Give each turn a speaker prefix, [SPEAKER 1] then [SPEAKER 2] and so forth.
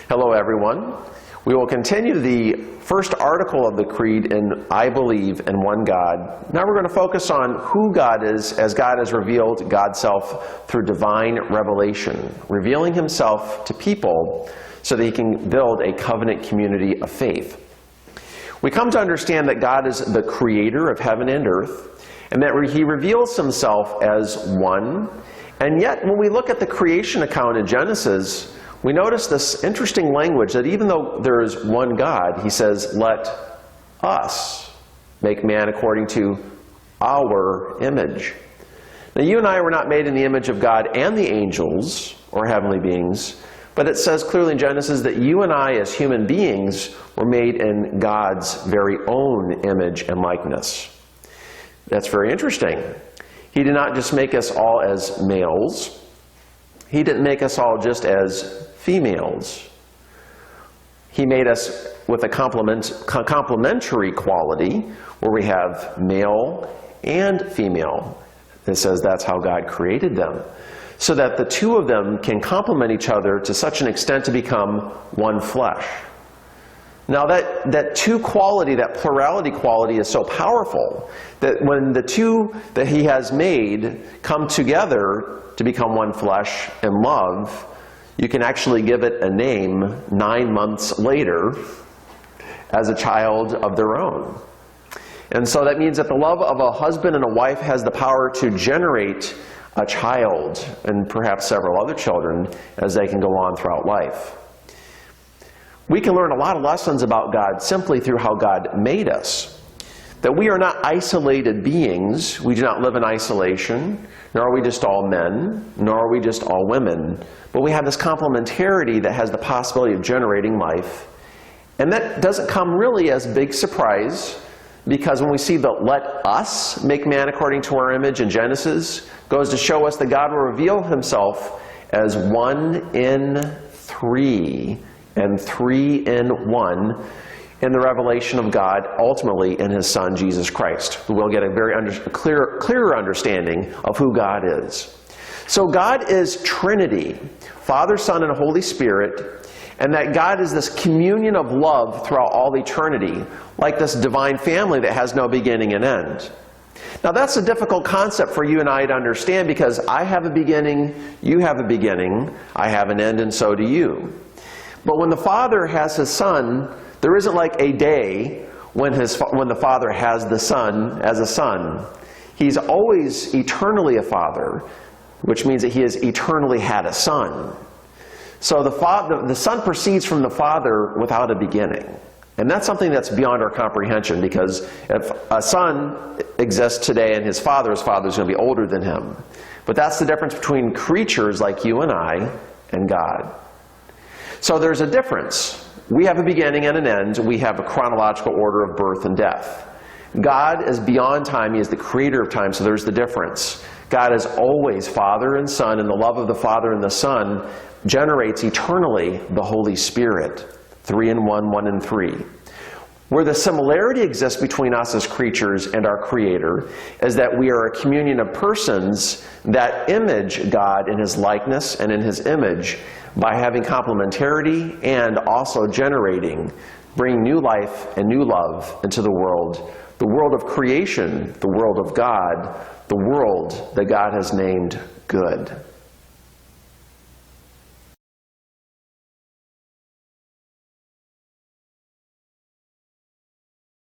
[SPEAKER 1] Hello, everyone. We will continue the first article of the Creed in I believe in one God. Now we're going to focus on who God is as God has revealed God's self through divine revelation, revealing himself to people so that he can build a covenant community of faith. We come to understand that God is the creator of heaven and earth, and that he reveals himself as one. And yet, when we look at the creation account in Genesis, we notice this interesting language that even though there is one God, he says, let us make man according to our image. Now, you and I were not made in the image of God and the angels, or heavenly beings, but it says clearly in Genesis that you and I as human beings were made in God's very own image and likeness. That's very interesting. He did not just make us all as males. He didn't make us all just as females. He made us with a complementary quality where we have male and female. It says that's how God created them, so that the two of them can complement each other to such an extent to become one flesh. Now that two quality, that plurality quality is so powerful that when the two that he has made come together to become one flesh in love, you can actually give it a name 9 months later as a child of their own. And so that means that the love of a husband and a wife has the power to generate a child and perhaps several other children as they can go on throughout life. We can learn a lot of lessons about God simply through how God made us. That we are not isolated beings. We do not live in isolation, nor are we just all men, nor are we just all women. But we have this complementarity that has the possibility of generating life. And that doesn't come really as a big surprise, because when we see the let us make man according to our image in Genesis, goes to show us that God will reveal himself as one in three, and three in one, in the revelation of God, ultimately in his Son, Jesus Christ. We'll get a very clearer understanding of who God is. So God is Trinity, Father, Son, and Holy Spirit, and that God is this communion of love throughout all eternity, like this divine family that has no beginning and end. Now that's a difficult concept for you and I to understand, because I have a beginning, you have a beginning, I have an end, and so do you. But when the Father has his Son, there isn't like a day when the Father has the Son as a Son. He's always eternally a Father, which means that he has eternally had a Son. So the Son proceeds from the Father without a beginning. And that's something that's beyond our comprehension, because if a son exists today and his father's going to be older than him. But that's the difference between creatures like you and I and God. So there's a difference. We have a beginning and an end. We have a chronological order of birth and death. God is beyond time. He is the creator of time, so there's the difference. God is always Father and Son, and the love of the Father and the Son generates eternally the Holy Spirit. 3 in 1, 1 in 3. Where the similarity exists between us as creatures and our Creator is that we are a communion of persons that image God in his likeness and in his image by having complementarity and also bringing new life and new love into the world of creation, the world of God, the world that God has named good.